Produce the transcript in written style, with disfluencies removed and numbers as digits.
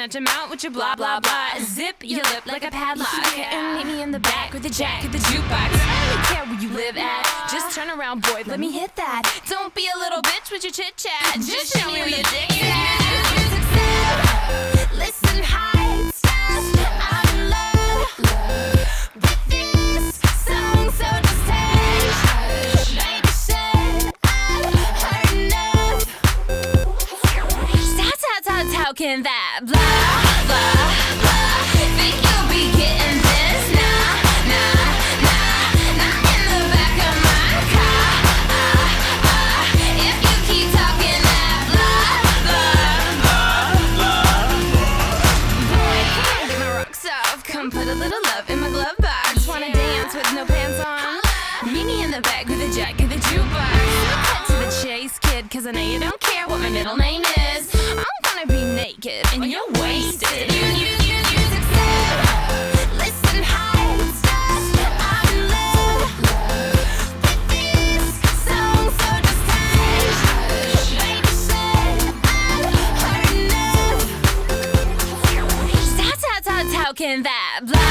at your mouth with your blah blah blah. Zip your lip like a padlock, and meet me in the back with the jack of the jukebox. I don't care where you live at, just turn around, boy, let me hit that. Don't be a little bitch with your chit chat, just show me where your dick's at. Listen, high stars, I'm in love with this song, so just hush. Baby said I've heard enough. How can that blah blah blah? Think you'll be getting this? Nah, not in the back of my car. If you keep talking that blah blah blah, boy, come on, get my rocks off. Come put a little love in my glove box. Wanna dance with no pants on? Meet me in the back with a jack of the jukebox. Cut to the chase, kid, 'cause I know you don't care what my middle name is. I'm gonna be naked and you're wasted. Listen, high stars, I'm in love with this song, so just hush. Baby said I've heard enough. How can that blah